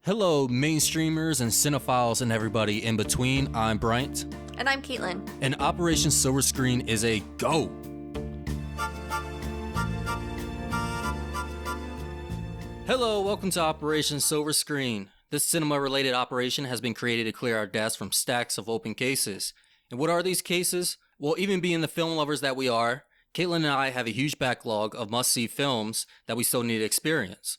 Hello, mainstreamers and cinephiles and everybody in between. I'm Bryant. And I'm Caitlyn. And Operation Silver Screen is a go. Hello, welcome to Operation Silver Screen. This cinema-related operation has been created to clear our desks from stacks of open cases. And what are these cases? Well, even being the film lovers that we are, Caitlyn and I have a huge backlog of must-see films that we still need to experience.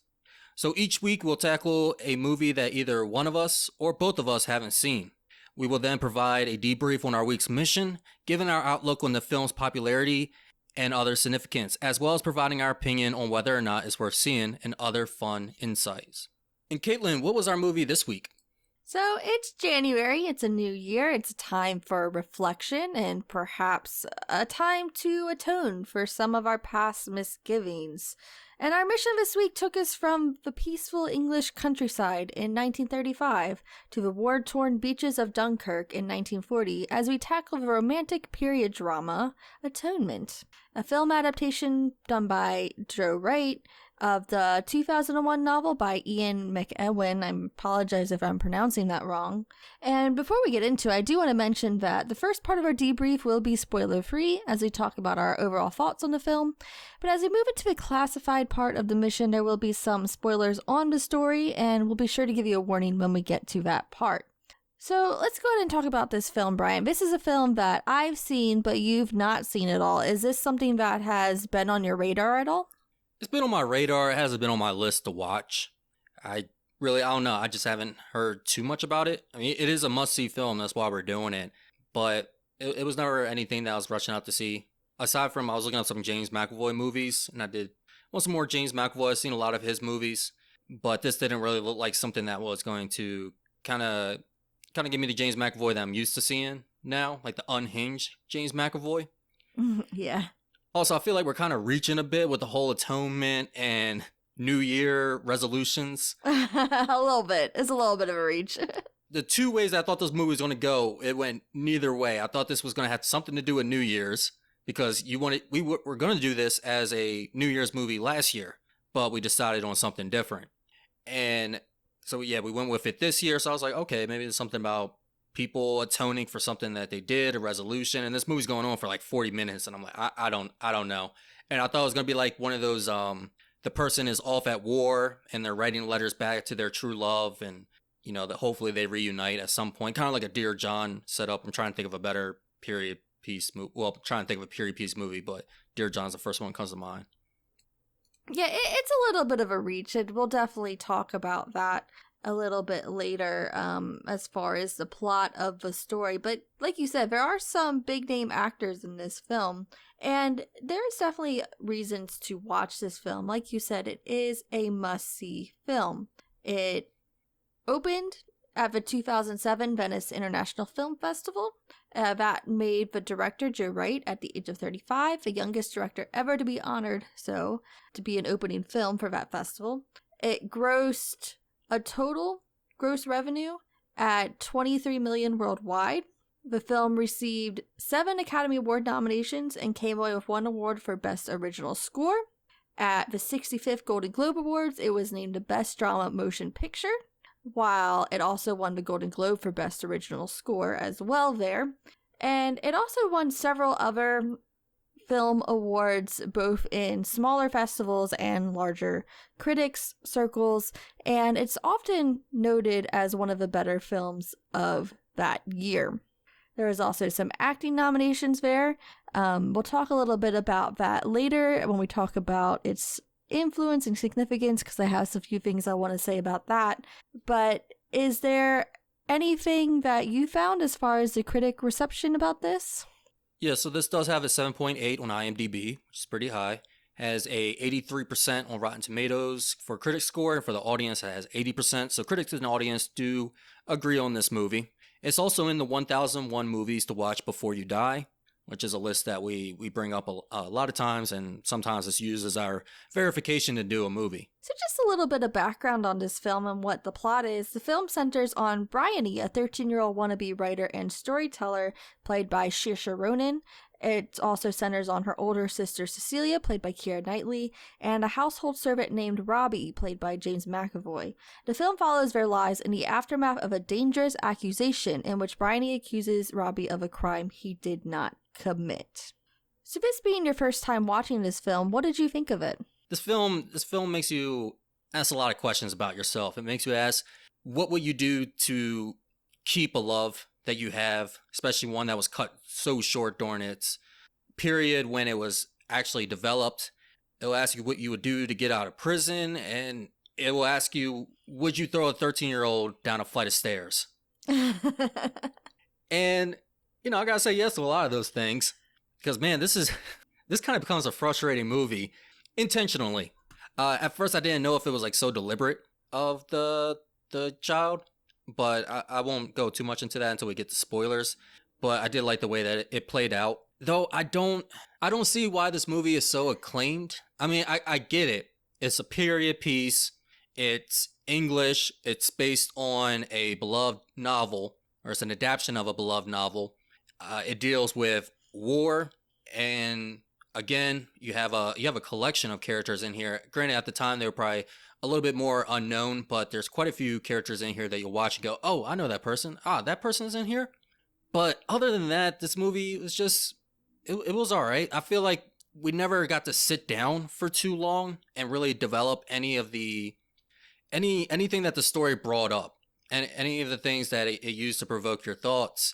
So each week we'll tackle a movie that either one of us or both of us haven't seen. We will then provide a debrief on our week's mission, giving our outlook on the film's popularity and other significance, as well as providing our opinion on whether or not it's worth seeing and other fun insights. And Caitlyn, what was our movie this week? So it's January, it's a new year, it's a time for reflection and perhaps a time to atone for some of our past misgivings. And our mission this week took us from the peaceful English countryside in 1935 to the war-torn beaches of Dunkirk in 1940 as we tackle the romantic period drama Atonement, a film adaptation done by Joe Wright of the 2001 novel by Ian McEwan. I apologize if I'm pronouncing that wrong. And before we get into it, I do want to mention that the first part of our debrief will be spoiler-free as we talk about our overall thoughts on the film. But as we move into the classified part of the mission, there will be some spoilers on the story, and we'll be sure to give you a warning when we get to that part. So let's go ahead and talk about this film, Brian. This is a film that I've seen, but you've not seen at all. Is this something that has been on your radar at all? It's been on my radar. It hasn't been on my list to watch. I don't know. I just haven't heard too much about it. I mean, it is a must-see film. That's why we're doing it. But it was never anything that I was rushing out to see. Aside from, I was looking at some James McAvoy movies, and I did want some more James McAvoy. I've seen a lot of his movies, but this didn't really look like something that was going to kind of give me the James McAvoy that I'm used to seeing now, like the unhinged James McAvoy. Yeah. Also, I feel like we're kind of reaching a bit with the whole Atonement and New Year resolutions. A little bit. It's a little bit of a reach. The two ways I thought this movie was going to go, it went neither way. I thought this was going to have something to do with New Year's because we were going to do this as a New Year's movie last year, but we decided on something different. And so, yeah, we went with it this year. So I was like, okay, maybe there's something about people atoning for something that they did, a resolution, and this movie's going on for like 40 minutes, and I'm like, I don't know. And I thought it was gonna be like one of those, the person is off at war and they're writing letters back to their true love, and you know that hopefully they reunite at some point, kind of like a Dear John setup. I'm trying to think of a better period piece movie. Well, I'm trying to think of a period piece movie, but Dear John's the first one that comes to mind. Yeah, it's a little bit of a reach, and we'll definitely talk about that a little bit later as far as the plot of the story. But like you said, there are some big name actors in this film, and there's definitely reasons to watch this film. Like you said, it is a must-see film. It opened at the 2007 Venice International Film Festival. That made the director Joe Wright at the age of 35, the youngest director ever to be honored to be an opening film for that festival. It grossed a total gross revenue at $23 million worldwide. The film received 7 Academy Award nominations and came away with 1 award for Best Original Score. At the 65th Golden Globe Awards, it was named the Best Drama Motion Picture, while it also won the Golden Globe for Best Original Score as well there. And it also won several other film awards, both in smaller festivals and larger critics circles, and it's often noted as one of the better films of that year. There is also some acting nominations there. We'll talk a little bit about that later when we talk about its influence and significance, because I have a few things I want to say about that. But is there anything that you found as far as the critic reception about this? Yeah, so this does have a 7.8 on IMDb, which is pretty high. Has a 83% on Rotten Tomatoes for critic score, and for the audience it has 80%. So critics and audience do agree on this movie. It's also in the 1001 movies to watch before you die, which is a list that we bring up a lot of times, and sometimes it's used as our verification to do a movie. So just a little bit of background on this film and what the plot is. The film centers on Bryant, a 13-year-old wannabe writer and storyteller played by Saoirse Ronan, It also centers on her older sister Cecilia, played by Keira Knightley, and a household servant named Robbie, played by James McAvoy. The film follows their lives in the aftermath of a dangerous accusation in which Bryony accuses Robbie of a crime he did not commit. So this being your first time watching this film, what did you think of it? This film makes you ask a lot of questions about yourself. It makes you ask, what would you do to keep a love that you have, especially one that was cut so short during its period when it was actually developed. It will ask you what you would do to get out of prison, and it will ask you, would you throw a 13-year-old down a flight of stairs? And, I gotta say yes to a lot of those things, because, man, this kind of becomes a frustrating movie intentionally. At first, I didn't know if it was like so deliberate of the child, but I won't go too much into that until we get to spoilers. But I did like the way that it played out. Though I don't see why this movie is so acclaimed. I mean, I get it. It's a period piece. It's English. It's based on a beloved novel, or it's an adaptation of a beloved novel. It deals with war, and again, you have a collection of characters in here. Granted, at the time they were probably a little bit more unknown, but there's quite a few characters in here that you'll watch and go, oh, I know that person. That person's in here. But other than that, this movie was just, it was all right. I feel like we never got to sit down for too long and really develop anything that the story brought up, and any of the things that it used to provoke your thoughts,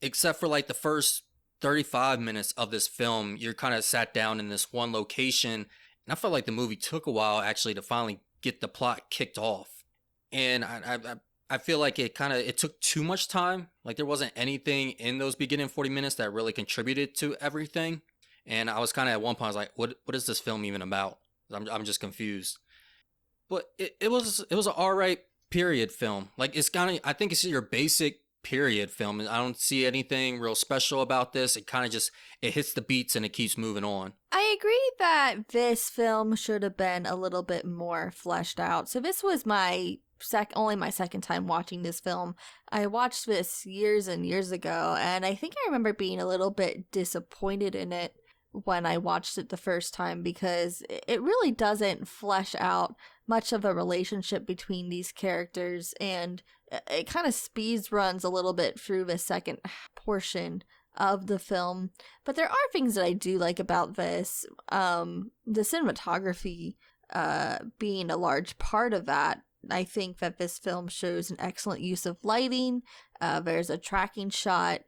except for like the first 35 minutes of this film. You're kind of sat down in this one location, and I felt like the movie took a while actually to finally get the plot kicked off. And I feel like it took too much time. Like there wasn't anything in those beginning 40 minutes that really contributed to everything. And I was kind of at one point, I was like, what is this film even about? I'm just confused. But it was an alright period film. Like I think it's your basic period film. I don't see anything real special about this. It kind of just, it hits the beats and it keeps moving on. I agree that this film should have been a little bit more fleshed out. So this was only my second time watching this film. I watched this years and years ago, and I think I remember being a little bit disappointed in it when I watched it the first time, because it really doesn't flesh out much of a relationship between these characters, and it kind of speeds runs a little bit through the second portion of the film. But there are things that I do like about this. The cinematography being a large part of that. I think that this film shows an excellent use of lighting. There's a tracking shot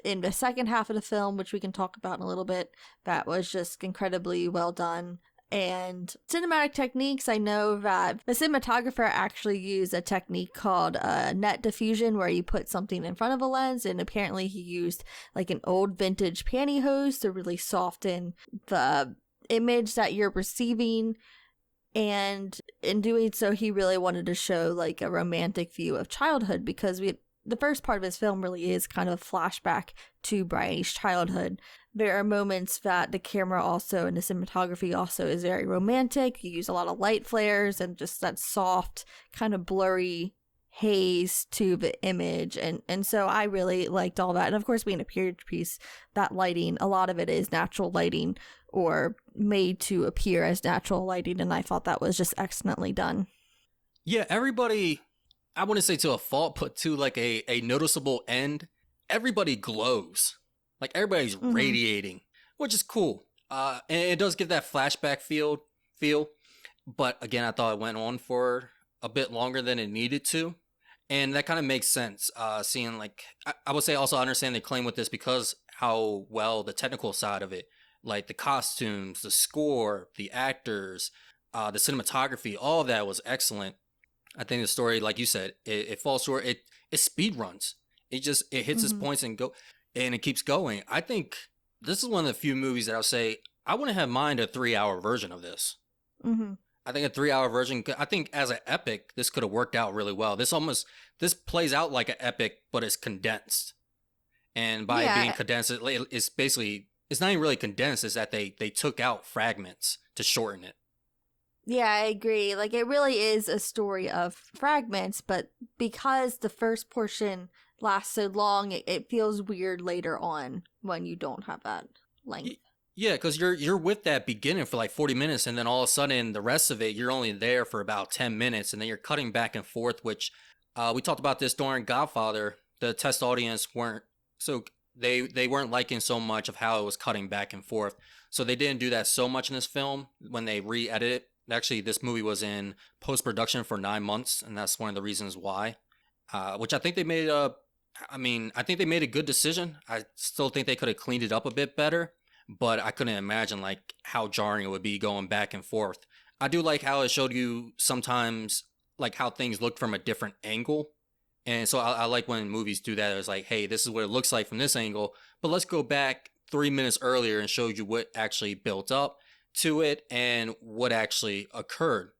in the second half of the film, which we can talk about in a little bit, that was just incredibly well done. And cinematic techniques, I know that the cinematographer actually used a technique called net diffusion, where you put something in front of a lens, and apparently he used like an old vintage pantyhose to really soften the image that you're receiving. And in doing so, he really wanted to show like a romantic view of childhood, because the first part of his film really is kind of a flashback to Bryony's childhood. There are moments that the camera also, and the cinematography also, is very romantic. You use a lot of light flares and just that soft, kind of blurry haze to the image. And so I really liked all that. And of course, being a period piece, that lighting, a lot of it is natural lighting or made to appear as natural lighting. And I thought that was just excellently done. Yeah, everybody, I wouldn't say to a fault, but to like a noticeable end, everybody glows. Like everybody's radiating, which is cool. And it does give that flashback feel. But again, I thought it went on for a bit longer than it needed to. And that kind of makes sense. Seeing like, I would say also I understand the claim with this because how well the technical side of it, like the costumes, the score, the actors, the cinematography, all of that was excellent. I think the story, like you said, it falls short. It speed runs. It hits its points and it keeps going. I think this is one of the few movies that I'll say I wouldn't have mind a 3-hour version of this. I think a 3-hour version, I think as an epic, this could have worked out really well. This plays out like an epic, but it's condensed. And by it being condensed, it's basically, it's not even really condensed, it's that they took out fragments to shorten it. Yeah, I agree. Like, it really is a story of fragments, but because the first portion lasts so long, it feels weird later on when you don't have that length. Yeah, because you're with that beginning for like 40 minutes, and then all of a sudden the rest of it, you're only there for about 10 minutes, and then you're cutting back and forth, which we talked about this during Godfather. The test audience weren't, so they weren't liking so much of how it was cutting back and forth. So they didn't do that so much in this film when they re-edited it. Actually, this movie was in post-production for 9 months, and that's one of the reasons why. Which I think they made I think they made a good decision. I still think they could have cleaned it up a bit better, but I couldn't imagine like how jarring it would be going back and forth. I do like how it showed you sometimes like how things look from a different angle. And so I like when movies do that. It's like, hey, this is what it looks like from this angle, but let's go back 3 minutes earlier and show you what actually built up to it and what actually occurred.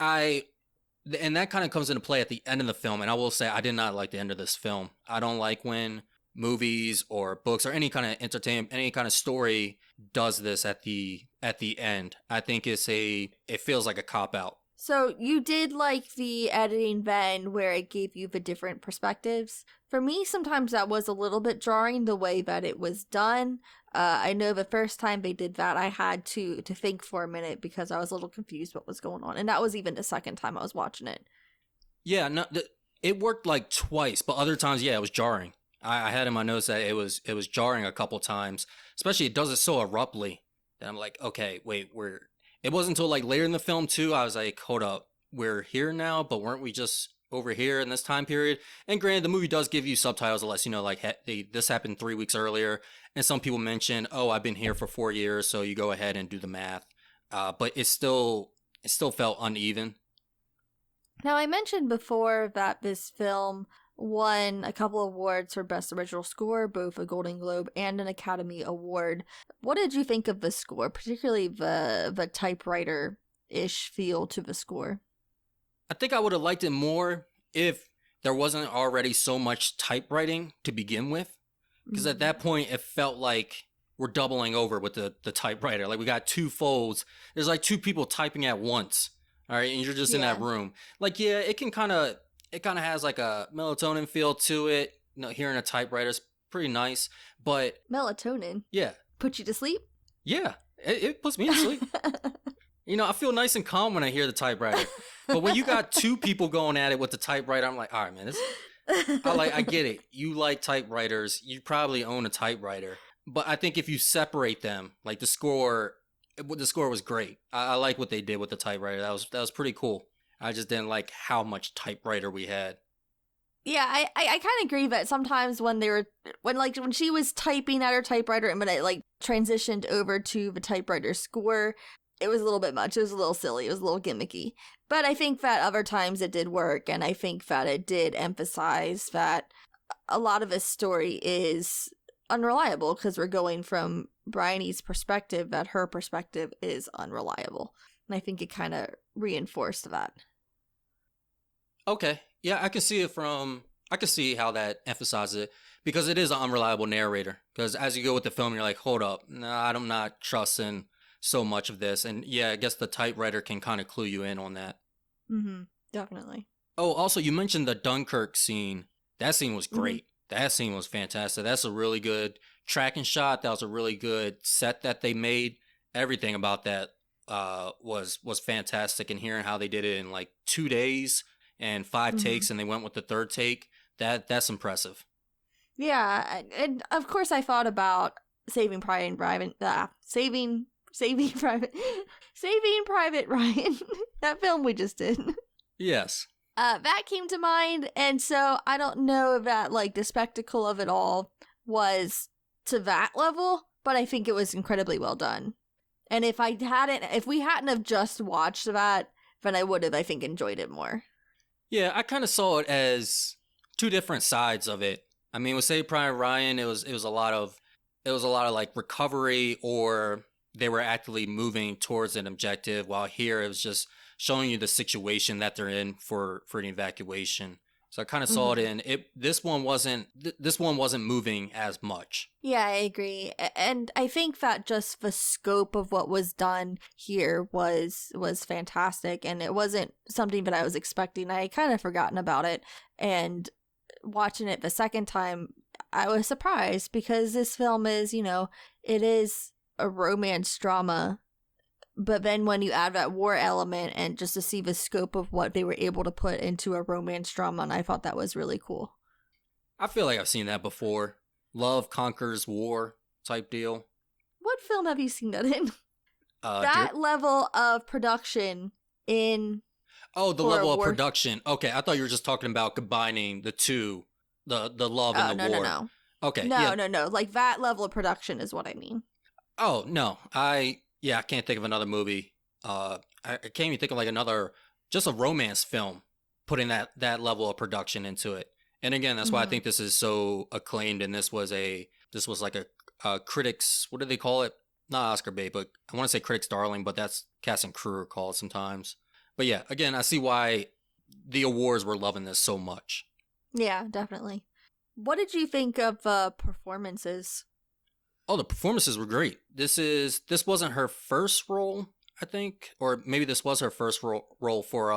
And that kind of comes into play at the end of the film. And I will say, I did not like the end of this film. I don't like when movies or books or any kind of entertainment, any kind of story does this at the end. I think it feels like a cop out. So you did like the editing then where it gave you the different perspectives. For me, sometimes that was a little bit jarring the way that it was done. I know the first time they did that, I had to think for a minute because I was a little confused what was going on. And that was even the second time I was watching it. Yeah, no, it worked like twice, but other times, yeah, it was jarring. I had in my notes that it was jarring a couple times, especially it does it so abruptly that I'm like, okay, wait, it wasn't until like later in the film too, I was like, hold up, we're here now, but weren't we just over here in this time period? And granted, the movie does give you subtitles that lets you know like this happened 3 weeks earlier, and some people mention, oh, I've been here for 4 years, so you go ahead and do the math. But it still felt uneven. Now, I mentioned before that this film won a couple awards for Best Original Score, both a Golden Globe and an Academy Award. What did you think of the score, particularly the typewriter-ish feel to the score? I think I would have liked it more if there wasn't already so much typewriting to begin with. Because at that point, it felt like we're doubling over with the typewriter. Like we got 2 folds. There's like 2 people typing at once. All right, and you're just in that room. Like, yeah, it kind of has like a melatonin feel to it. You know, hearing a typewriter is pretty nice, but melatonin. Yeah. Put you to sleep? Yeah, it puts me to sleep. You know, I feel nice and calm when I hear the typewriter. But when you got 2 people going at it with the typewriter, I'm like, all right, man, I get it. You like typewriters. You probably own a typewriter. But I think if you separate them, like the score was great. I like what they did with the typewriter. That was pretty cool. I just didn't like how much typewriter we had. Yeah, I kind of agree that sometimes when she was typing at her typewriter and when it like transitioned over to the typewriter score, it was a little bit much. It was a little silly. It was a little gimmicky. But I think that other times it did work, and I think that it did emphasize that a lot of this story is unreliable because we're going from Bryony's perspective, that her perspective is unreliable. And I think it kind of reinforced that. Okay. Yeah, I can see how that emphasizes it because it is an unreliable narrator. Because as you go with the film, you're like, hold up, nah, I'm not trusting so much of this. And yeah, I guess the typewriter can kind of clue you in on that. Mm-hmm. Definitely. Oh, also, you mentioned the Dunkirk scene. That scene was great. Mm-hmm. That scene was fantastic. That's a really good tracking shot. That was a really good set that they made. Everything about that was fantastic. And hearing how they did it in like 2 days and 5 takes, and they went with the 3rd take, that's impressive. Yeah, and of course I thought about Saving Private Ryan. That film we just did. Yes. That came to mind, and so I don't know that like the spectacle of it all was to that level, but I think it was incredibly well done. And if we hadn't have just watched that, then I would have, I think, enjoyed it more. Yeah, I kind of saw it as 2 different sides of it. I mean, with Saving Private Ryan, it was a lot of like recovery, or they were actively moving towards an objective, while here it was just showing you the situation that they're in for an evacuation. So I kind of saw it in it. This one wasn't moving as much. Yeah, I agree. And I think that just the scope of what was done here was fantastic, and it wasn't something that I was expecting. I had kind of forgotten about it, and watching it the second time, I was surprised because this film is, it is a romance drama. But then when you add that war element and just to see the scope of what they were able to put into a romance drama, and I thought that was really cool. I feel like I've seen that before. Love conquers war type deal. What film have you seen that in? That level of production in... Oh, the level of production. Okay, I thought you were just talking about combining the two, the love and the war. No. Okay. No. Like that level of production is what I mean. Oh, no. I can't think of another movie. I can't even think of like another, just a romance film putting that level of production into it. And again, that's why I think this is so acclaimed. And this was like a critics, what do they call it? Not Oscar bait, but I want to say critics darling, but that's cast and crew are called sometimes. But yeah, again, I see why the awards were loving this so much. Yeah, definitely. What did you think of performances? Oh, the performances were great. This wasn't her first role, I think, or maybe this was her first role for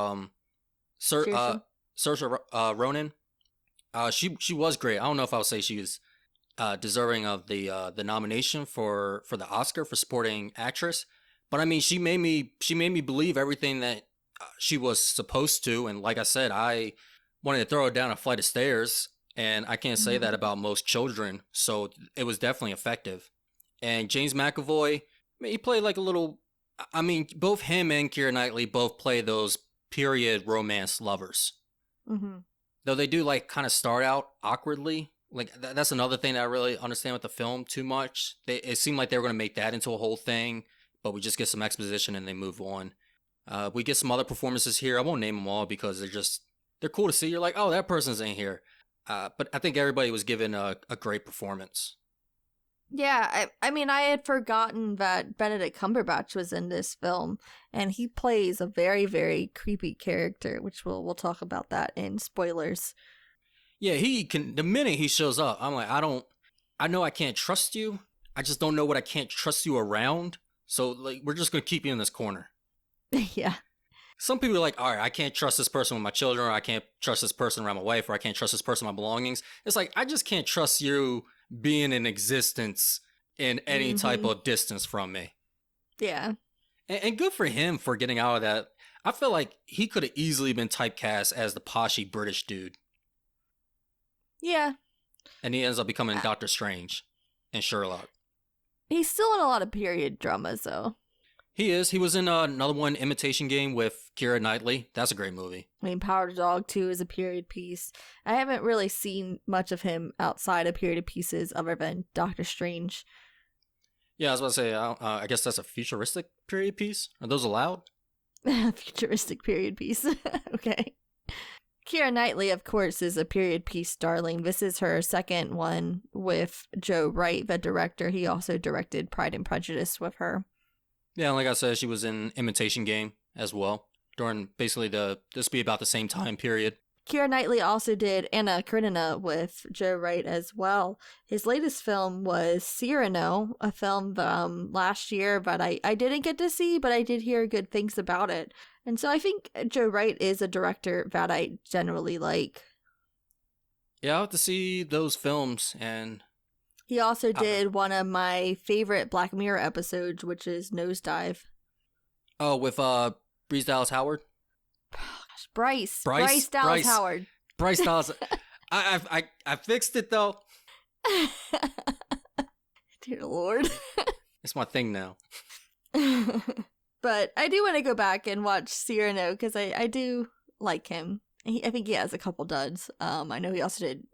Saoirse Ronan. She was great. I don't know if I would say she was deserving of the nomination for the Oscar for supporting actress, but I mean, she made me believe everything that she was supposed to. And like I said, I wanted to throw her down a flight of stairs. And I can't say that about most children, so it was definitely effective. And James McAvoy, I mean, he played like a little... I mean, both him and Keira Knightley both play those period romance lovers. Mm-hmm. Though they do like kind of start out awkwardly. Like that's another thing that I really understand with the film too much. It seemed like they were going to make that into a whole thing, but we just get some exposition and they move on. We get some other performances here. I won't name them all because they're cool to see. You're like, oh, that person's in here. But I think everybody was given a great performance. Yeah, I mean, I had forgotten that Benedict Cumberbatch was in this film, and he plays a very, very creepy character, which we'll talk about that in spoilers. Yeah, the minute he shows up, I'm like, I know I can't trust you. I just don't know what I can't trust you around. So, like, we're just going to keep you in this corner. Yeah. Some people are like, all right, I can't trust this person with my children, or I can't trust this person around my wife, or I can't trust this person with my belongings. It's like, I just can't trust you being in existence in any type of distance from me. Yeah. And good for him for getting out of that. I feel like he could have easily been typecast as the poshy British dude. Yeah. And he ends up becoming Doctor Strange and Sherlock. He's still in a lot of period dramas, though. He is. He was in another one, Imitation Game, with Keira Knightley. That's a great movie. I mean, Power Dog 2 is a period piece. I haven't really seen much of him outside of period pieces other than Doctor Strange. Yeah, I was about to say, I guess that's a futuristic period piece. Are those allowed? Futuristic period piece. Okay. Keira Knightley, of course, is a period piece darling. This is her second one with Joe Wright, the director. He also directed Pride and Prejudice with her. Yeah, like I said, she was in Imitation Game as well during basically this be about the same time period. Keira Knightley also did Anna Karenina with Joe Wright as well. His latest film was Cyrano, a film last year, but I didn't get to see, but I did hear good things about it. And so I think Joe Wright is a director that I generally like. Yeah, I'll have to see those films. And he also did one of my favorite Black Mirror episodes, which is Nosedive. Oh, with Bryce Dallas Howard? Bryce Dallas Howard. Bryce Dallas. I fixed it though. Dear Lord. It's my thing now. But I do want to go back and watch Cyrano because I do like him. I think he has a couple duds. I know he also did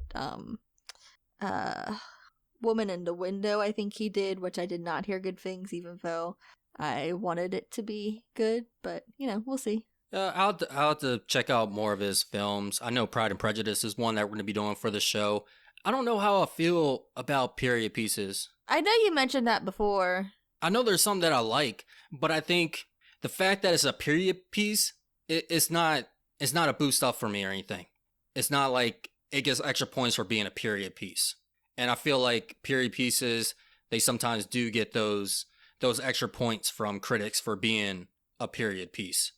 Woman in the Window, I think he did, which I did not hear good things, even though I wanted it to be good. But, we'll see. I'll have to check out more of his films. I know Pride and Prejudice is one that we're going to be doing for the show. I don't know how I feel about period pieces. I know you mentioned that before. I know there's some that I like, but I think the fact that it's a period piece, it's not a boost up for me or anything. it's not like it gets extra points for being a period piece. And I feel like period pieces, they sometimes do get those extra points from critics for being a period piece.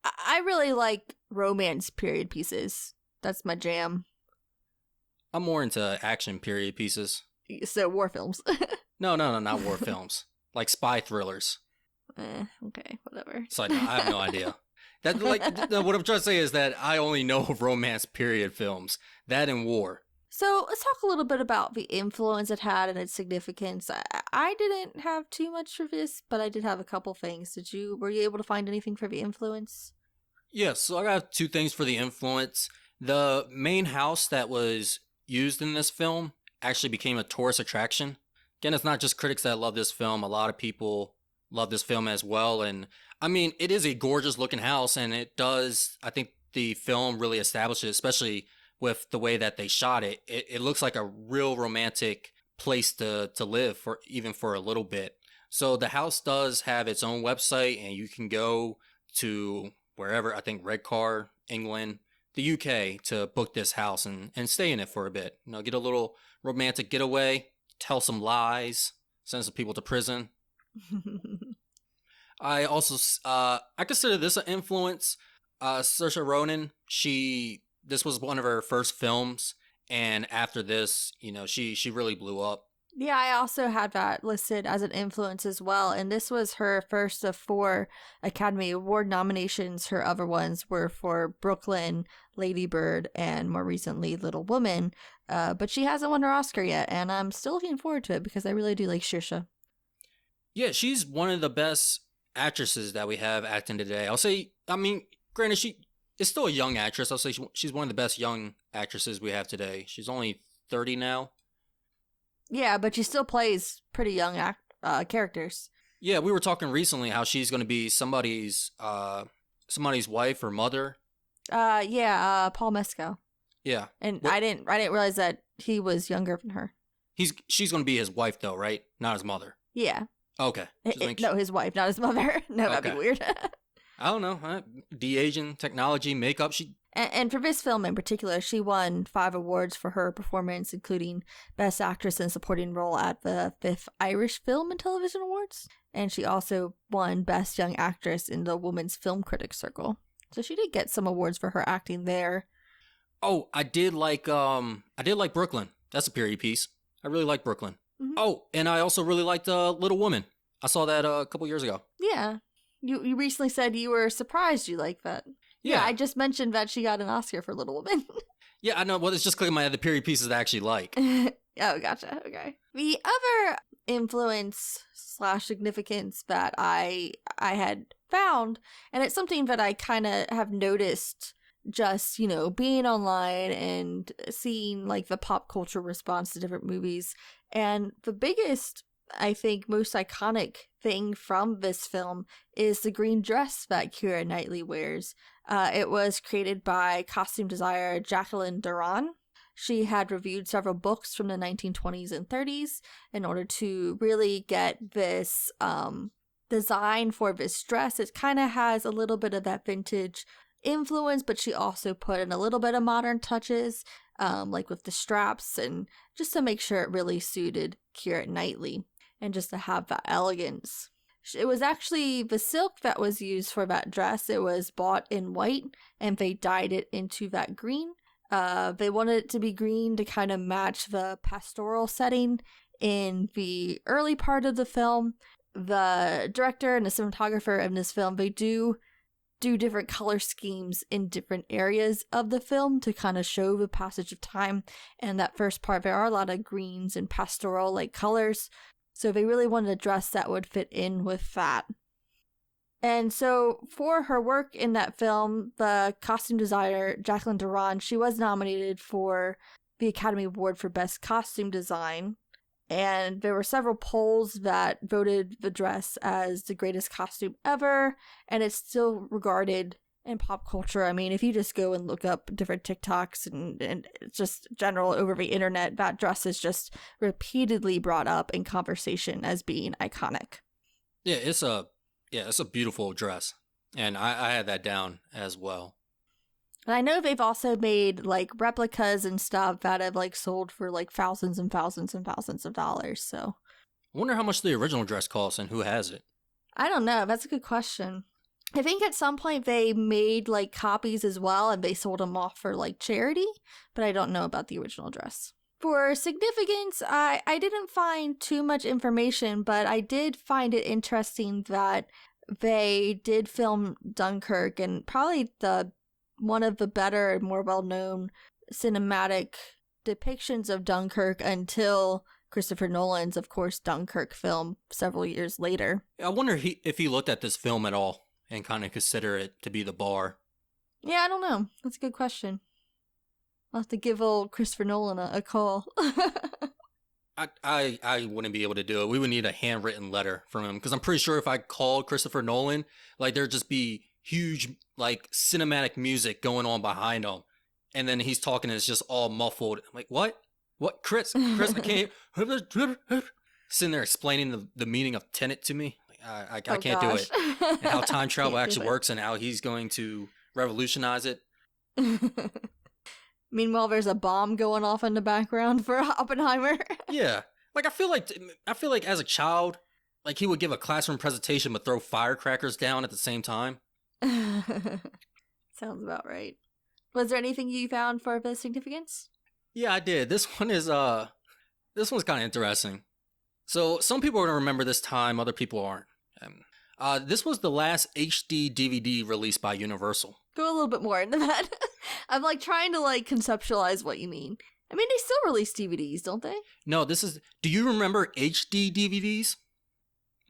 I really like romance period pieces. That's my jam. I'm more into action period pieces. So war films. No, not war films. Like spy thrillers. Okay, whatever. So I have no idea. That like what I'm trying to say is that I only know of romance period films. That and war. So let's talk a little bit about the influence it had and its significance. I didn't have too much for this, but I did have a couple things. Were you able to find anything for the influence? Yeah, so I got two things for the influence. The main house that was used in this film actually became a tourist attraction. Again, it's not just critics that love this film. A lot of people love this film as well. And I mean, it is a gorgeous looking house, and it does, I think the film really established it, especially with the way that they shot it. It looks like a real romantic place to live for even for a little bit. So the house does have its own website, and you can go to wherever, I think Redcar, England, the UK, to book this house and stay in it for a bit. You know, get a little romantic getaway, tell some lies, send some people to prison. I also I consider this an influence. Saoirse Ronan, this was one of her first films, and after this, you know, she really blew up. Yeah, I also had that listed as an influence as well. And this was her first of 4 Academy Award nominations. Her other ones were for Brooklyn, Lady Bird, and more recently Little Woman. But she hasn't won her Oscar yet, and I'm still looking forward to it because I really do like Saoirse. Yeah, she's one of the best actresses that we have acting today. I'll say, I mean, granted, she is still a young actress. I'll say she's one of the best young actresses we have today. She's only 30 now. Yeah, but she still plays pretty young characters. Yeah, we were talking recently how she's going to be somebody's wife or mother. Paul Mescal. Yeah, and I didn't realize that he was younger than her. She's going to be his wife though, right? Not his mother. Yeah. Okay. No, his wife, not his mother. No, okay. That'd be weird. I don't know. De-aging, technology, makeup. And for this film in particular, she won 5 awards for her performance, including Best Actress in Supporting Role at the 5th Irish Film and Television Awards. And she also won Best Young Actress in the Women's Film Critics Circle. So she did get some awards for her acting there. Oh, I did like Brooklyn. That's a period piece. I really like Brooklyn. Mm-hmm. Oh, and I also really liked Little Woman. I saw that a couple years ago. Yeah. You recently said you were surprised you liked that. Yeah, I just mentioned that she got an Oscar for Little Woman. Yeah, I know. Well, it's just clicking my other period pieces that I actually like. Oh, gotcha. Okay. The other influence / significance that I had found, and it's something that I kind of have noticed just, you know, being online and seeing like the pop culture response to different movies. And the biggest, I think, most iconic thing from this film is the green dress that Keira Knightley wears. It was created by costume designer Jacqueline Duran. She had reviewed several books from the 1920s and 30s in order to really get this design for this dress. It kind of has a little bit of that vintage influence, but she also put in a little bit of modern touches, like with the straps, and just to make sure it really suited Keira Knightley and just to have that elegance. It was actually the silk that was used for that dress. It was bought in white, and they dyed it into that green. They wanted it to be green to kind of match the pastoral setting in the early part of the film. The director and the cinematographer in this film, they do different color schemes in different areas of the film to kind of show the passage of time. And that first part, there are a lot of greens and pastoral like colors. So they really wanted a dress that would fit in with that. And so for her work in that film, the costume designer, Jacqueline Duran, she was nominated for the Academy Award for Best Costume Design. And there were several polls that voted the dress as the greatest costume ever. And it's still regarded in pop culture. I mean, if you just go and look up different TikToks and just general over the internet, that dress is just repeatedly brought up in conversation as being iconic. Yeah, it's a beautiful dress. And I had that down as well. And I know they've also made like replicas and stuff that have like sold for like thousands and thousands and thousands of dollars. So I wonder how much the original dress costs and who has it. I don't know. That's a good question. I think at some point they made like copies as well and they sold them off for like charity, but I don't know about the original dress. For significance, I didn't find too much information, but I did find it interesting that they did film Dunkirk, and probably one of the better and more well-known cinematic depictions of Dunkirk until Christopher Nolan's, of course, Dunkirk film several years later. I wonder if he looked at this film at all and kind of consider it to be the bar. Yeah, I don't know. That's a good question. I'll have to give old Christopher Nolan a call. I wouldn't be able to do it. We would need a handwritten letter from him, because I'm pretty sure if I called Christopher Nolan, like there'd just be huge like cinematic music going on behind him, and then he's talking and it's just all muffled. I'm like, what, Chris, I can't. Sitting there explaining the meaning of Tenet to me. I can't do it. And how time travel actually works and how he's going to revolutionize it. Meanwhile, there's a bomb going off in the background for Oppenheimer. Yeah. Like, I feel like as a child, like he would give a classroom presentation but throw firecrackers down at the same time. Sounds about right. Was there anything you found for the significance? Yeah, I did. This one's kind of interesting. So some people are going to remember this time, other people aren't. This was the last HD DVD released by Universal. Go a little bit more into that. I'm like trying to like conceptualize what you mean. I mean, they still release DVDs, don't they? No, do you remember HD DVDs?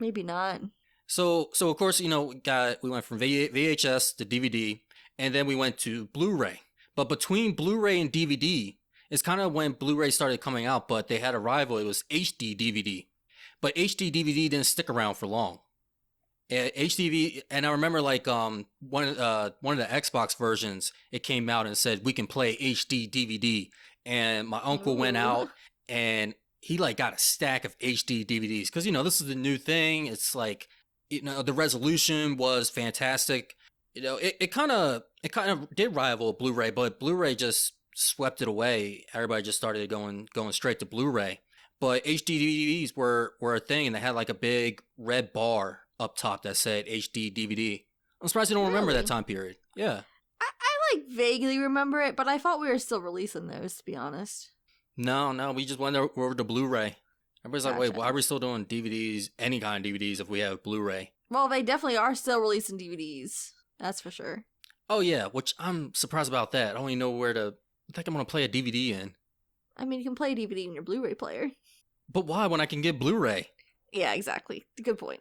Maybe not. So of course, we went from VHS to DVD, and then we went to Blu-ray. But between Blu-ray and DVD, it's kind of when Blu-ray started coming out, but they had a rival. It was HD DVD. But HD DVD didn't stick around for long. HDV, and I remember like one of the Xbox versions, it came out and said we can play HD DVD, and my uncle went out and he like got a stack of HD DVDs because this is the new thing. It's like the resolution was fantastic. It kind of did rival Blu-ray, but Blu-ray just swept it away. Everybody just started going straight to Blu-ray. But HD DVDs were a thing, and they had like a big red bar up top that said HD DVD. I'm surprised you don't remember that time period. Yeah. I like vaguely remember it, but I thought we were still releasing those, to be honest. No, we just went over to Blu-ray. Everybody's like, wait, why are we still doing DVDs, any kind of DVDs, if we have Blu-ray? Well, they definitely are still releasing DVDs. That's for sure. Oh, yeah, which I'm surprised about that. I don't even know where to... I think I'm going to play a DVD in. I mean, you can play a DVD in your Blu-ray player. But why when I can get Blu-ray? Yeah, exactly. Good point.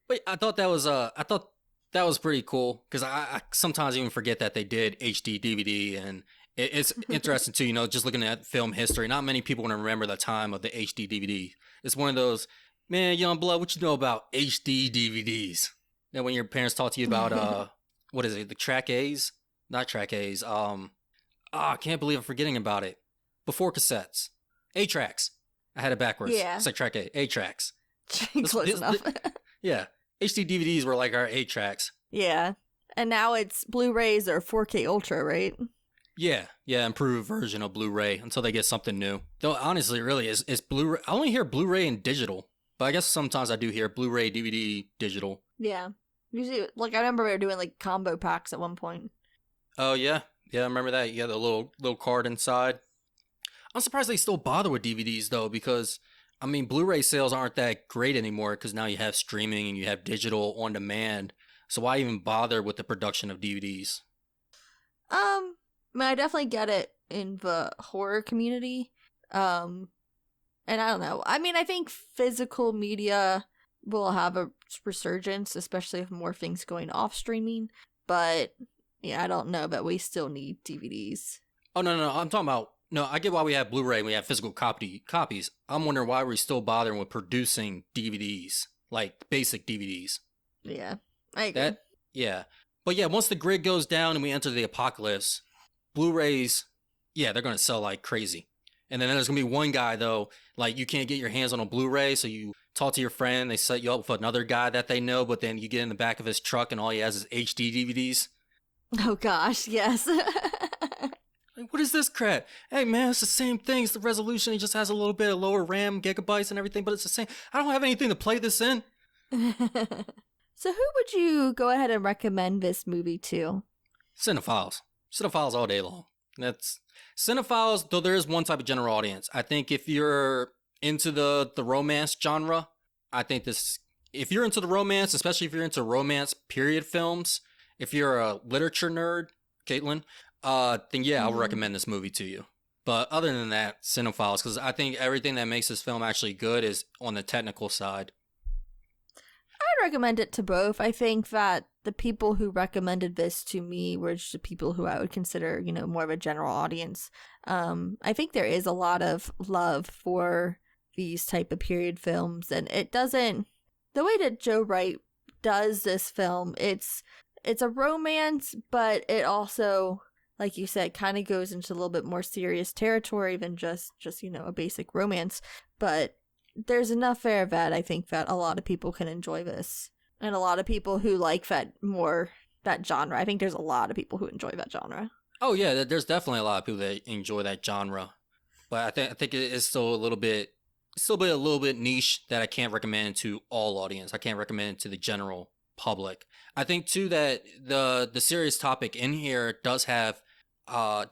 Wait, I thought that was pretty cool, because I sometimes even forget that they did HD DVD, and it's interesting too, just looking at film history. Not many people want to remember the time of the HD DVD. It's one of those, man, young blood, what you know about HD DVDs? Then when your parents talk to you about what is it, the track A's? Not track A's. I can't believe I'm forgetting about it. Before cassettes, A-tracks. I had it backwards. Yeah. It's like track A-tracks. Close enough. Yeah. HD DVDs were like our 8-tracks. Yeah. And now it's Blu-rays or 4K Ultra, right? Yeah, improved version of Blu-ray until they get something new. Though honestly, really, it's Blu-ray. I only hear Blu-ray and digital, but I guess sometimes I do hear Blu-ray, DVD, digital. Yeah. Usually, like I remember we were doing like combo packs at one point. Oh yeah, I remember that. You had a little card inside. I'm surprised they still bother with DVDs though, because I mean, Blu-ray sales aren't that great anymore because now you have streaming and you have digital on demand. So why even bother with the production of DVDs? I mean, I definitely get it in the horror community. And I don't know. I mean, I think physical media will have a resurgence, especially if more things going off streaming. But yeah, I don't know, but we still need DVDs. Oh, no. I'm talking about, no, I get why we have Blu-ray and we have physical copies. I'm wondering why we're still bothering with producing DVDs, like basic DVDs. Yeah, I agree. Yeah. But yeah, once the grid goes down and we enter the apocalypse, Blu-rays, yeah, they're going to sell like crazy. And then there's going to be one guy, though, like you can't get your hands on a Blu-ray, so you talk to your friend, they set you up with another guy that they know, but then you get in the back of his truck and all he has is HD DVDs. Oh gosh, yes. Like, what is this crap? Hey man, it's the same thing. It's the resolution. It just has a little bit of lower RAM, gigabytes, and everything, but it's the same. I don't have anything to play this in. So who would you go ahead and recommend this movie to? Cinephiles. Cinephiles all day long. That's cinephiles, though there is one type of general audience. I think if you're into the romance genre, I think this if you're into the romance, especially if you're into romance period films, if you're a literature nerd, Caitlyn, then yeah, I would recommend this movie to you. But other than that, cinephiles, because I think everything that makes this film actually good is on the technical side. I'd recommend it to both. I think that the people who recommended this to me were just the people who I would consider, more of a general audience. I think there is a lot of love for these type of period films, and it doesn't. The way that Joe Wright does this film, it's a romance, but it also, like you said, kind of goes into a little bit more serious territory than just a basic romance. But there's enough there that I think that a lot of people can enjoy this. And a lot of people who like that genre. I think there's a lot of people who enjoy that genre. Oh yeah, there's definitely a lot of people that enjoy that genre. But I think it is still a little bit niche that I can't recommend to all audience. I can't recommend it to the general public. I think too that the serious topic in here does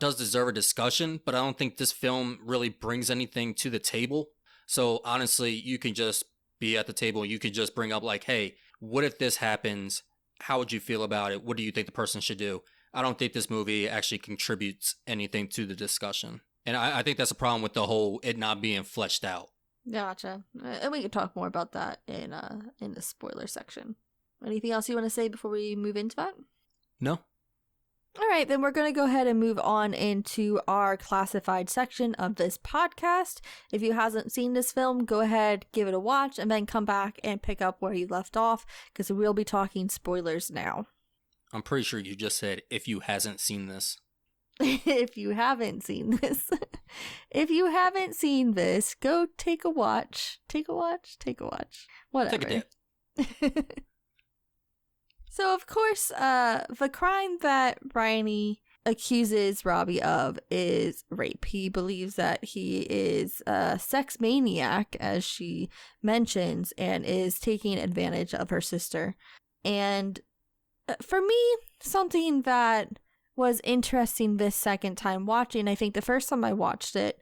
deserve a discussion, but I don't think this film really brings anything to the table. So honestly, you can just be at the table and you can just bring up like, hey, what if this happens? How would you feel about it? What do you think the person should do? I don't think this movie actually contributes anything to the discussion. And I think that's a problem with the whole it not being fleshed out. Gotcha. And we can talk more about that in the spoiler section. Anything else you want to say before we move into that? No. All right, then we're going to go ahead and move on into our classified section of this podcast. If you hasn't seen this film, go ahead, give it a watch, and then come back and pick up where you left off, because we'll be talking spoilers now. I'm pretty sure you just said, if you hasn't seen this. If you haven't seen this. If you haven't seen this, go take a watch. Take a watch. Whatever. Take a dip. So, of course, the crime that Bryony accuses Robbie of is rape. He believes that he is a sex maniac, as she mentions, and is taking advantage of her sister. And for me, something that was interesting this second time watching, I think the first time I watched it,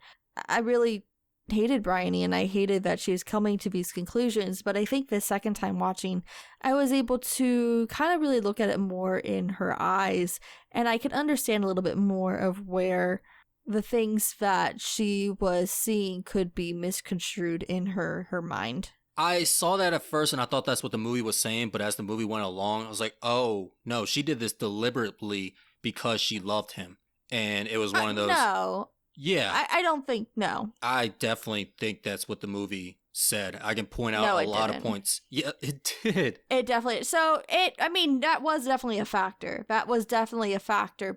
I really hated Bryony and I hated that she was coming to these conclusions, but I think the second time watching, I was able to kind of really look at it more in her eyes, and I could understand a little bit more of where the things that she was seeing could be misconstrued in her mind. I saw that at first and I thought that's what the movie was saying, but as the movie went along, I was like, oh, no, she did this deliberately because she loved him. And it was one of those... No. Yeah. I don't think, no. I definitely think that's what the movie said. I can point out a lot of points. Yeah, it did. It definitely... So, that was definitely a factor.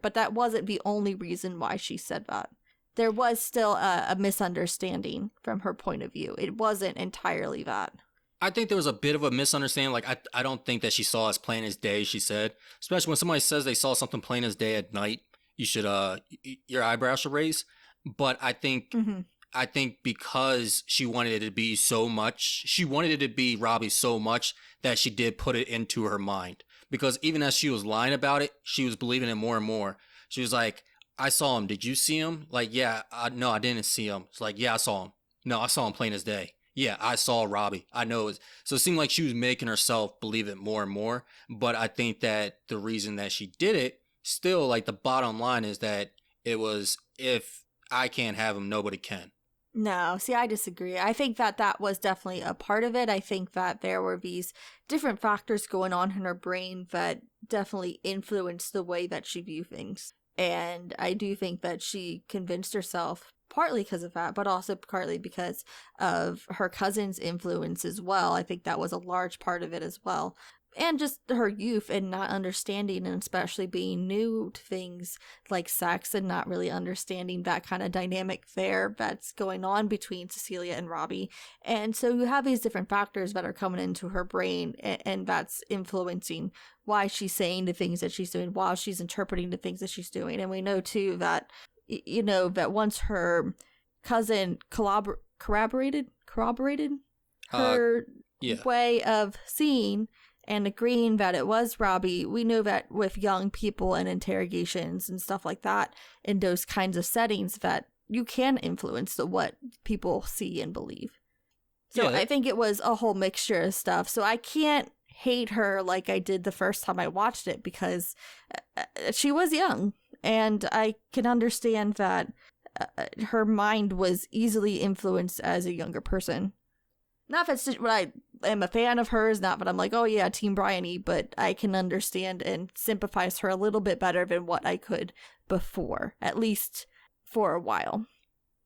But that wasn't the only reason why she said that. There was still a misunderstanding from her point of view. It wasn't entirely that. I think there was a bit of a misunderstanding. Like, I don't think that she saw as plain as day, she said. Especially when somebody says they saw something plain as day at night, you should, your eyebrows should raise. But I think, I think because she wanted it to be so much, she wanted it to be Robbie so much that she did put it into her mind. Because even as she was lying about it, she was believing it more and more. She was like, I saw him. Did you see him? Like, yeah, no, I didn't see him. It's like, yeah, I saw him. No, I saw him plain as day. Yeah, I saw Robbie. I know it. So it seemed like she was making herself believe it more and more. But I think that the reason that she did it, still, like, the bottom line is that it was, if I can't have him, nobody can. No, see, I disagree. I think that was definitely a part of it. I think that there were these different factors going on in her brain that definitely influenced the way that she viewed things. And I do think that she convinced herself, partly because of that, but also partly because of her cousin's influence as well. I think that was a large part of it as well. and just her youth and not understanding, and especially being new to things like sex and not really understanding that kind of dynamic there that's going on between Cecilia and Robbie. And so you have these different factors that are coming into her brain, and that's influencing why she's saying the things that she's doing, while she's interpreting the things that she's doing. And we know too that, you know, that once her cousin corroborated her way of seeing and agreeing that it was Robbie, we know that with young people and interrogations and stuff like that, in those kinds of settings, that you can influence what people see and believe. So I think it was a whole mixture of stuff. So I can't hate her like I did the first time I watched it, because she was young, and I can understand that her mind was easily influenced as a younger person. Not that I am a fan of hers, not that I'm like, oh yeah, Team Bryant-y, but I can understand and sympathize her a little bit better than what I could before, at least for a while.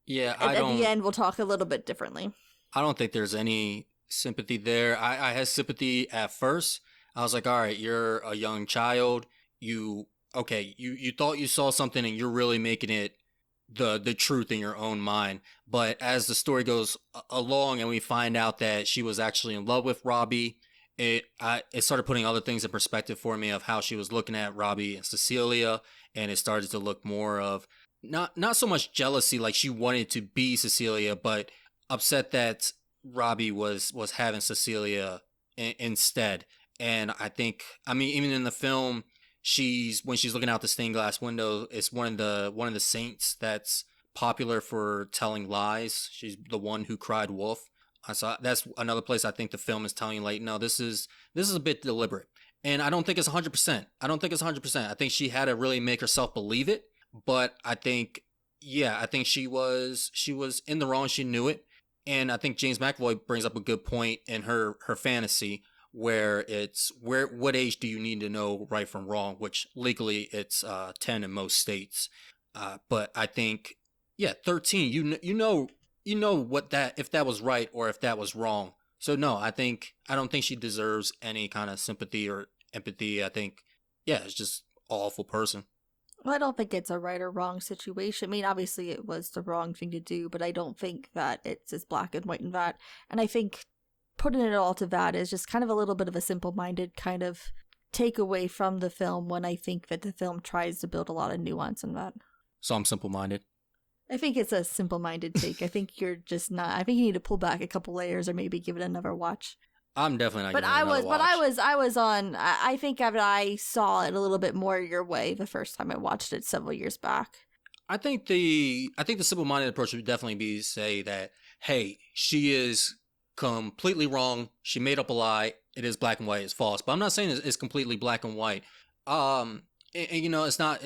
Yeah, at the end, we'll talk a little bit differently. I don't think there's any sympathy there. I had sympathy at first. I was like, all right, you're a young child. You thought you saw something and you're really making it the truth in your own mind. But as the story goes along and we find out that she was actually in love with Robbie, it started putting other things in perspective for me of how she was looking at Robbie and Cecilia, and it started to look more of not so much jealousy, like she wanted to be Cecilia, but upset that Robbie was having Cecilia instead. And I think, I mean, even in the film, when she's looking out the stained glass window, it's one of the saints that's popular for telling lies. She's the one who cried wolf. So that's another place I think the film is telling you, like, no, this is a bit deliberate. And I don't think it's 100%. I think she had to really make herself believe it. But I think she was in the wrong. She knew it. And I think James McAvoy brings up a good point in her fantasy, where it's what age do you need to know right from wrong, which legally it's 10 in most states. But I think 13, you know what that, if that was right or if that was wrong. So no, I don't think she deserves any kind of sympathy or empathy. I think it's just an awful person. Well, I don't think it's a right or wrong situation. I mean, obviously it was the wrong thing to do, but I don't think that it's as black and white in that. And I think putting it all to that is just kind of a little bit of a simple-minded kind of takeaway from the film, when I think that the film tries to build a lot of nuance in that. So I'm simple-minded. I think it's a simple-minded take. I think you're just not. I think you need to pull back a couple layers or maybe give it another watch. I'm definitely not. But I was on. I think I saw it a little bit more your way the first time I watched it several years back. I think the simple-minded approach would definitely be say that, hey, she is completely wrong. She made up a lie. It is black and white. It's false. But I'm not saying it's completely black and white. And you know, it's not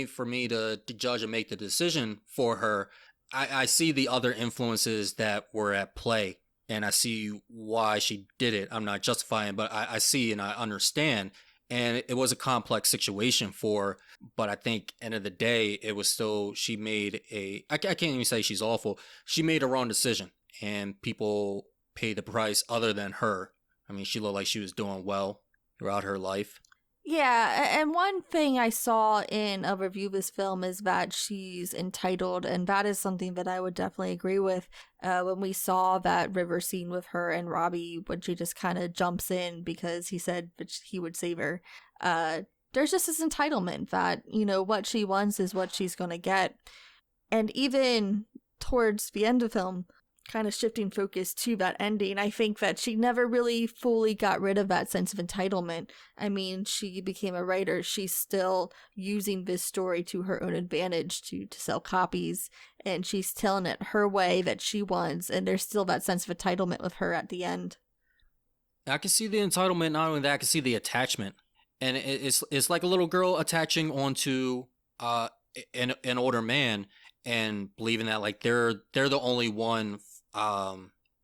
for me to judge and make the decision for her. I see the other influences that were at play, and I see why she did it. I'm not justifying, but I see and I understand. And it was a complex situation for her, but I think end of the day, it was still, she made I can't even say she's awful. She made a wrong decision, and people pay the price other than her. I mean, she looked like she was doing well throughout her life. Yeah, and one thing I saw in a review of this film is that she's entitled, and that is something that I would definitely agree with. When we saw that river scene with her and Robbie, when she just kind of jumps in because he said that he would save her, there's just this entitlement that, you know, what she wants is what she's going to get. And even towards the end of the film, kind of shifting focus to that ending, I think that she never really fully got rid of that sense of entitlement. I mean, she became a writer. She's still using this story to her own advantage to sell copies, and she's telling it her way that she wants, and there's still that sense of entitlement with her at the end. I can see the entitlement. Not only that, I can see the attachment. And it's like a little girl attaching onto an older man and believing that, like, they're the only one,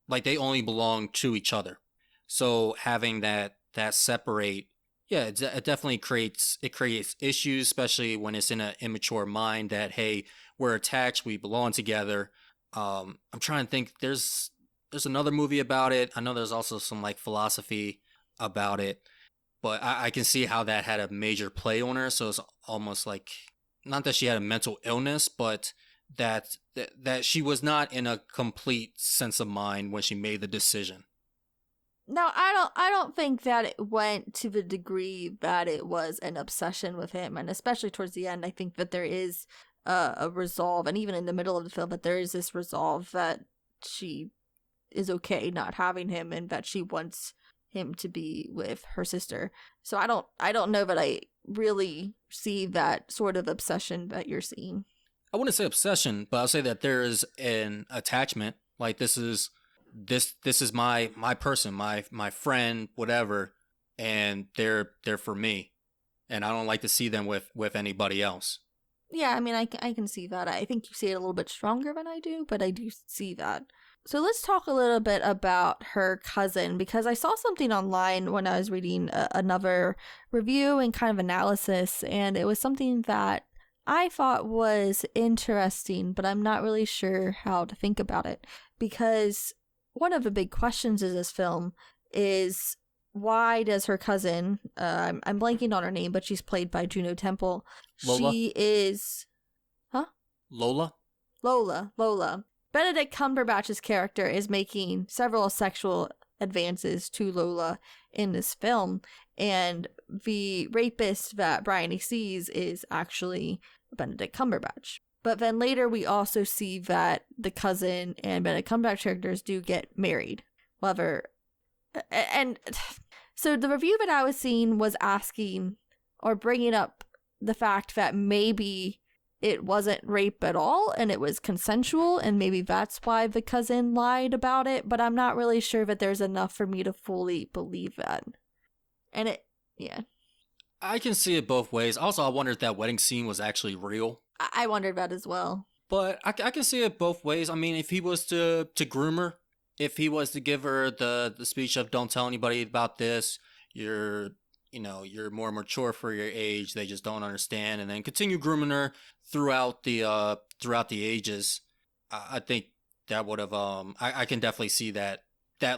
like they only belong to each other. So having that separate, it definitely creates issues, especially when it's in an immature mind that, hey, we're attached, we belong together. I'm trying to think. There's another movie about it. I know there's also some like philosophy about it. but I can see how that had a major play on her. So it's almost like, not that she had a mental illness, but that she was not in a complete sense of mind when she made the decision. No, I don't think that it went to the degree that it was an obsession with him, and especially towards the end, I think that there is a resolve, and even in the middle of the film, that there is this resolve that she is okay not having him, and that she wants him to be with her sister. So I don't know that I really see that sort of obsession that you're seeing. I wouldn't say obsession, but I'll say that there is an attachment. Like, this is my person, my friend, whatever, and they're for me, and I don't like to see them with anybody else. Yeah, I mean, I can see that. I think you see it a little bit stronger than I do, but I do see that. So let's talk a little bit about her cousin, because I saw something online when I was reading another review and kind of analysis, and it was something that I thought was interesting, but I'm not really sure how to think about it, because one of the big questions of this film is, why does her cousin, I'm blanking on her name, but she's played by Juno Temple. Lola? She is... Huh? Lola? Lola. Benedict Cumberbatch's character is making several sexual advances to Lola in this film, and the rapist that Bryony sees is actually Benedict Cumberbatch. But then later we also see that the cousin and Benedict Cumberbatch characters do get married. However, and so the review that I was seeing was asking or bringing up the fact that maybe it wasn't rape at all and it was consensual, and maybe that's why the cousin lied about it, but I'm not really sure that there's enough for me to fully believe that. And yeah. I can see it both ways. Also, I wonder if that wedding scene was actually real. I wondered that as well. But I can see it both ways. I mean, if he was to groom her, if he was to give her the speech of "don't tell anybody about this, you're more mature for your age, they just don't understand," and then continue grooming her throughout the ages, I think that would have I can definitely see that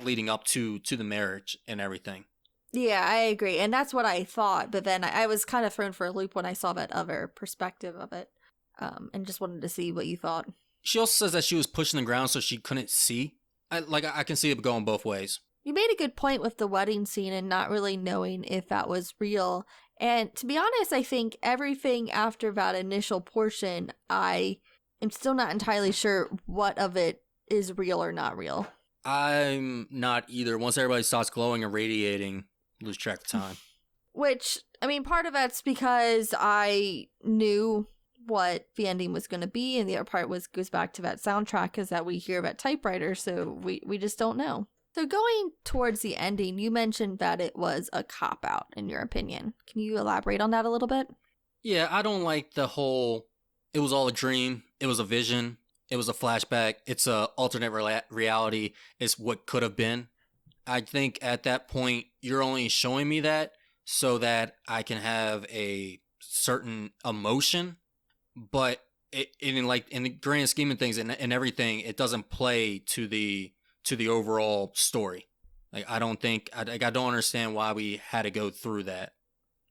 leading up to the marriage and everything. Yeah, I agree, and that's what I thought. But then I was kind of thrown for a loop when I saw that other perspective of it, and just wanted to see what you thought. She also says that she was pushing the ground so she couldn't see. I can see it going both ways. You made a good point with the wedding scene and not really knowing if that was real. And to be honest, I think everything after that initial portion, I am still not entirely sure what of it is real or not real. I'm not either. Once everybody starts glowing and radiating, lose track of time. Which, I mean, part of that's because I knew what the ending was going to be, and the other part goes back to that soundtrack, is that we hear that typewriter, so we just don't know. So going towards the ending, you mentioned that it was a cop-out, in your opinion. Can you elaborate on that a little bit? Yeah, I don't like the whole, it was all a dream, it was a vision, it was a flashback, it's a alternate reality, it's what could have been. I think at that point, you're only showing me that so that I can have a certain emotion, but in the grand scheme of things and everything, it doesn't play to the overall story. Like, I don't understand why we had to go through that.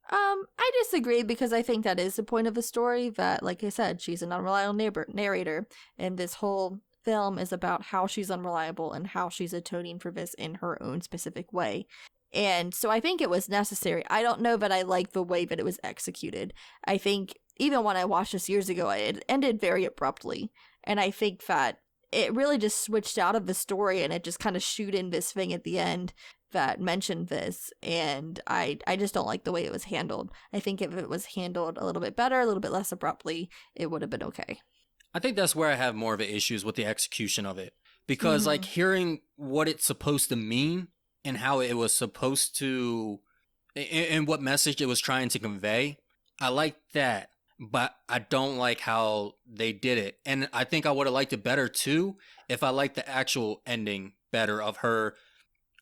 I disagree, because I think that is the point of the story, that, like I said, she's an unreliable narrator, and this whole film is about how she's unreliable and how she's atoning for this in her own specific way. And so I think it was necessary. I don't know that I like the way that it was executed. I think even when I watched this years ago, it ended very abruptly. And I think that it really just switched out of the story, and it just kind of shoot in this thing at the end that mentioned this. And I just don't like the way it was handled. I think if it was handled a little bit better, a little bit less abruptly, it would have been okay. I think that's where I have more of an issues with the execution of it. Because, like, hearing what it's supposed to mean and how it was supposed to, and what message it was trying to convey, I like that. But I don't like how they did it. And I think I would have liked it better, too, if I liked the actual ending better of her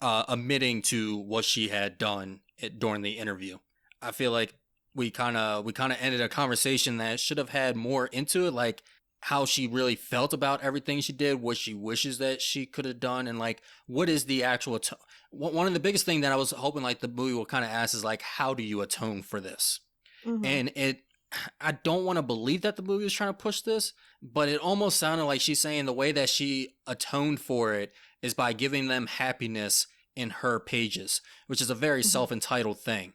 admitting to what she had done during the interview. I feel like we kind of ended a conversation that should have had more into it. Like, how she really felt about everything she did, what she wishes that she could have done, and like what is the actual one of the biggest thing that I was hoping like the movie will kind of ask is like, how do you atone for this? Mm-hmm. And I don't want to believe that the movie was trying to push this, but it almost sounded like she's saying the way that she atoned for it is by giving them happiness in her pages, which is a very Mm-hmm. self-entitled thing.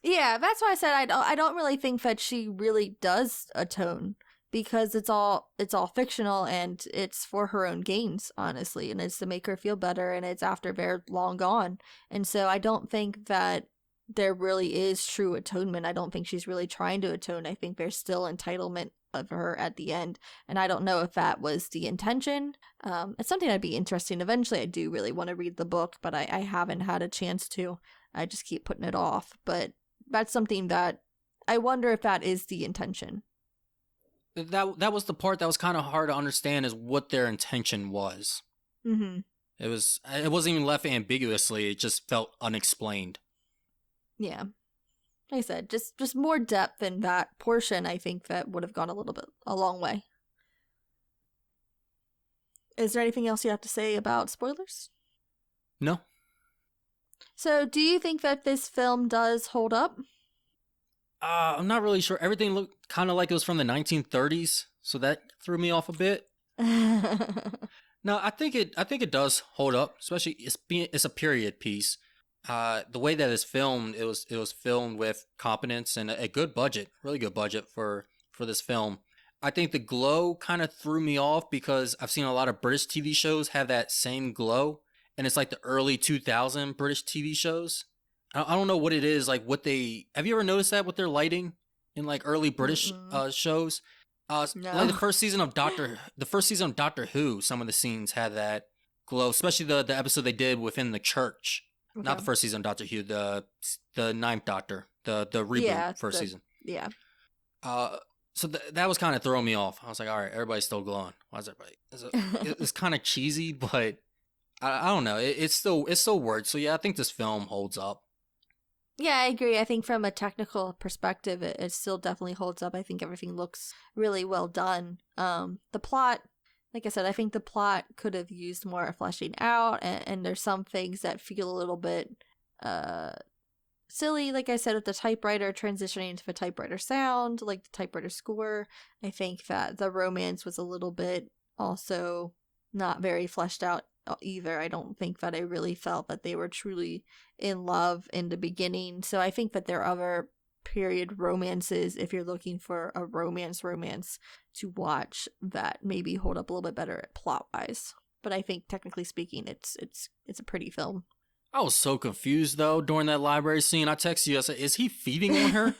Yeah, that's why I said I don't really think that she really does atone, because it's all fictional, and it's for her own gains, honestly, and it's to make her feel better, and it's after they're long gone. And so I don't think that there really is true atonement. I don't think she's really trying to atone. I think there's still entitlement of her at the end, and I don't know if that was the intention. It's something that'd be interesting. Eventually I do really want to read the book, but I haven't had a chance to. I just keep putting it off. But that's something that I wonder if that is the intention. That was the part that was kind of hard to understand, is what their intention was. Mm-hmm. It wasn't even left ambiguously. It just felt unexplained. Yeah. Like I said, just more depth in that portion, I think that would have gone a long way. Is there anything else you have to say about spoilers? No. So, do you think that this film does hold up? I'm not really sure. Everything looked kind of like it was from the 1930s, so that threw me off a bit. No, I think it does hold up, especially it's a period piece. The way that it's filmed, it was filmed with competence and a good budget, really good budget for this film. I think the glow kind of threw me off because I've seen a lot of British TV shows have that same glow, and it's like the early 2000 British TV shows. I don't know what it is, like what they have you ever noticed that with their lighting in like early British shows? No. Like the first season of Doctor Who, some of the scenes had that glow, especially the episode they did within the church. Okay. Not the first season of Doctor Who, the ninth Doctor, the reboot season. Yeah. So that was kind of throwing me off. I was like, all right, everybody's still glowing. Why is everybody? It's kind of cheesy, but I don't know. It still works. So yeah, I think this film holds up. Yeah, I agree. I think from a technical perspective, it still definitely holds up. I think everything looks really well done. The plot, like I said, I think the plot could have used more fleshing out, and there's some things that feel a little bit silly. Like I said, with the typewriter transitioning into a typewriter sound, like the typewriter score. I think that the romance was a little bit also not very fleshed out either. I don't think that I really felt that they were truly in love in the beginning. So I think that there are other period romances, if you're looking for a romance to watch, that maybe hold up a little bit better plot wise. But I think technically speaking, it's a pretty film. I was so confused though during that library scene. I texted you. I said, "Is he feeding on her?"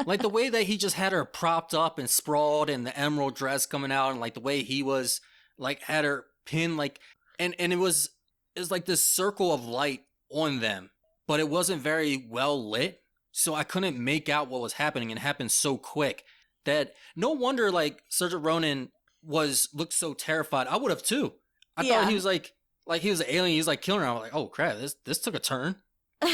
Like the way that he just had her propped up and sprawled, and the emerald dress coming out, and like the way he was like had her pinned, like, and it was like this circle of light on them, but it wasn't very well lit, so I couldn't make out what was happening, and it happened so quick that no wonder like Saoirse Ronan looked so terrified. I would have too. I thought he was like he was an alien. He was like killing her. I was like, oh crap, this took a turn. I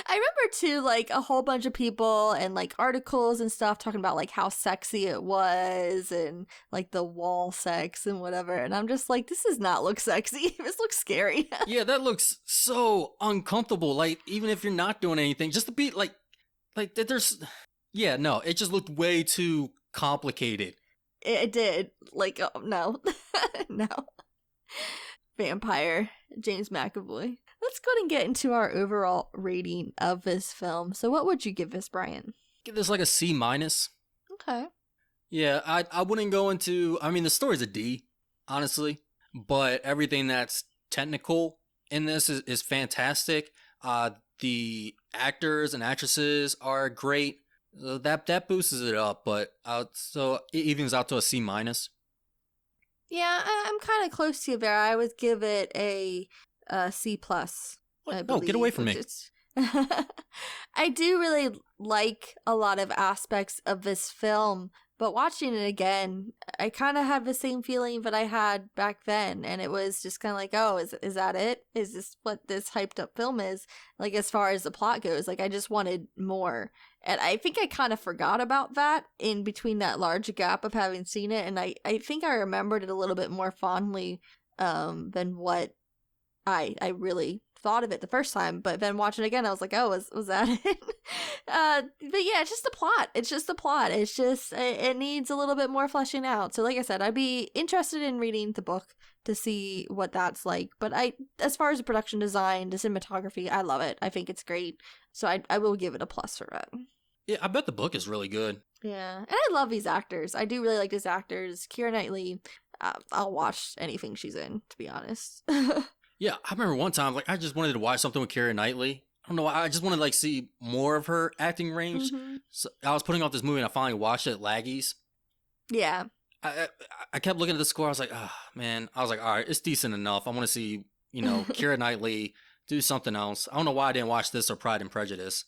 remember too, like a whole bunch of people and like articles and stuff talking about like how sexy it was and like the wall sex and whatever. And I'm just like, this does not look sexy. This looks scary. Yeah, that looks so uncomfortable. Like even if you're not doing anything, just to be like there's, yeah, no, it just looked way too complicated. It did. Like, oh, no, no. Vampire James McAvoy. Let's go ahead and get into our overall rating of this film. So what would you give this, Brian? Give this like a C-. Okay. Yeah, I wouldn't go into, I mean, the story's a D, honestly, but everything that's technical in this is fantastic. The actors and actresses are great. That boosts it up, but so it evens out to a C-. Yeah, I'm kind of close to you there. I would give it a C+. Oh, get away from me. I do really like a lot of aspects of this film, but watching it again, I kind of have the same feeling that I had back then, and it was just kind of like, oh, is that it? Is this what this hyped up film is? Like, as far as the plot goes, like, I just wanted more. And I think I kind of forgot about that in between that large gap of having seen it. And I think I remembered it a little bit more fondly than what I really thought of it the first time. But then watching it again, I was like, oh, was that it? But yeah, it's just the plot. It's just the plot. It's just, it needs a little bit more fleshing out. So like I said, I'd be interested in reading the book to see what that's like. But as far as the production design, the cinematography, I love it. I think it's great. So I will give it a plus for it. Yeah, I bet the book is really good. Yeah, and I love these actors. I do really like these actors. Keira Knightley, I'll watch anything she's in, to be honest. Yeah, I remember one time, like, I just wanted to watch something with Keira Knightley. I don't know why. I just wanted to, like, see more of her acting range. Mm-hmm. So I was putting off this movie, and I finally watched it at Laggies. Yeah. I kept looking at the score. I was like, oh, man. I was like, all right, it's decent enough. I want to see, Keira Knightley do something else. I don't know why I didn't watch this or Pride and Prejudice.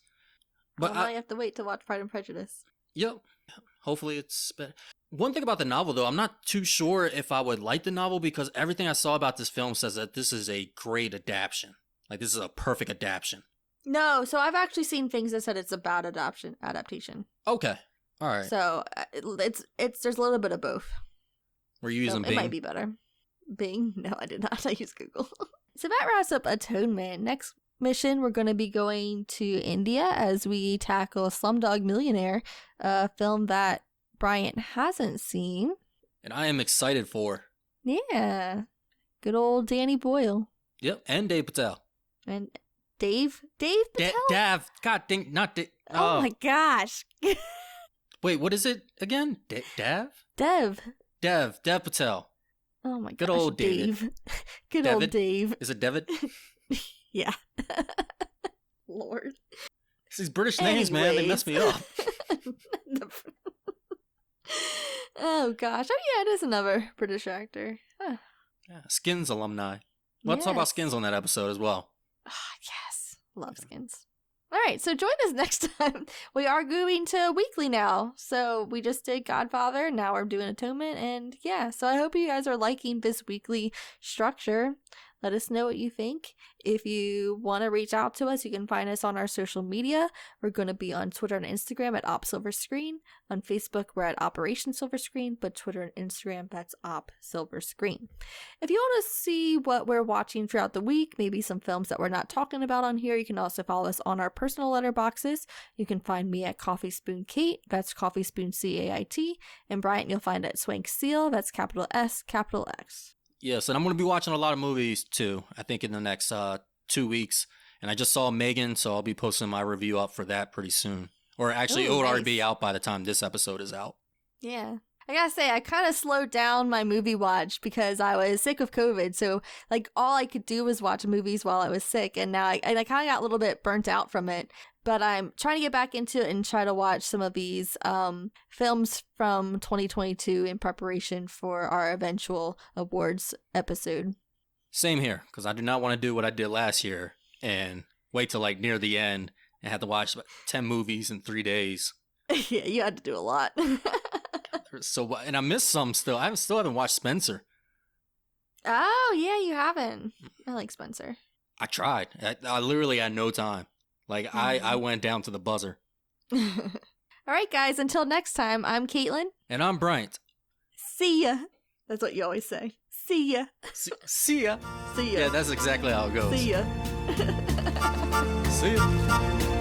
But now you have to wait to watch Pride and Prejudice. Yep. Hopefully it's better. One thing about the novel, though, I'm not too sure if I would like the novel because everything I saw about this film says that this is a great adaptation. Like, this is a perfect adaptation. No, so I've actually seen things that said it's a bad adaptation. Okay. All right. So it's there's a little bit of both. Were you using Bing? It might be better. Bing? No, I did not. I used Google. So that wraps up Atonement. Next mission, we're going to be going to India as we tackle Slumdog Millionaire, a film that Bryant hasn't seen. And I am excited for. Yeah. Good old Danny Boyle. Yep. And Dave Patel. And Dave Patel? Dav. God dang, not Dave. Oh my gosh. Wait, what is it again? Dav? Dev Patel. Oh my gosh. Good old David. Dave. Good old Dave. Is it David? Yeah. Lord. It's these British names, man. They mess me up. Oh gosh. Oh yeah, it is another British actor. Huh. Yeah, Skins alumni. We'll talk about Skins on that episode as well. Yes. Love Skins. All right, so join us next time. We are going to weekly now. So we just did Godfather, now we're doing Atonement, and yeah, so I hope you guys are liking this weekly structure. Let us know what you think. If you want to reach out to us, you can find us on our social media. We're going to be on Twitter and Instagram at OpSilverScreen. On Facebook, we're at Operation Silver Screen, but Twitter and Instagram, that's OpSilverScreen. If you want to see what we're watching throughout the week, maybe some films that we're not talking about on here, you can also follow us on our personal letterboxes. You can find me at Coffee Spoon Kate, that's Coffee Spoon CAIT, and Bryant you'll find at Swank Seal, that's capital S, capital X. Yes, and I'm going to be watching a lot of movies too, I think in the next 2 weeks. And I just saw Megan, so I'll be posting my review up for that pretty soon. Or actually, it will already be out by the time this episode is out. Yeah. I gotta say, I kind of slowed down my movie watch because I was sick of COVID. So, like, all I could do was watch movies while I was sick. And now I kind of got a little bit burnt out from it. But I'm trying to get back into it and try to watch some of these films from 2022 in preparation for our eventual awards episode. Same here, because I do not want to do what I did last year and wait till like near the end and have to watch 10 movies in 3 days. Yeah, you had to do a lot. So, and I missed some still. I still haven't watched Spencer. Oh, yeah, you haven't. I like Spencer. I tried. I literally had no time. Like, I went down to the buzzer. All right, guys. Until next time, I'm Caitlyn. And I'm Bryant. See ya. That's what you always say. See ya. See ya. See ya. Yeah, that's exactly how it goes. See ya. See ya.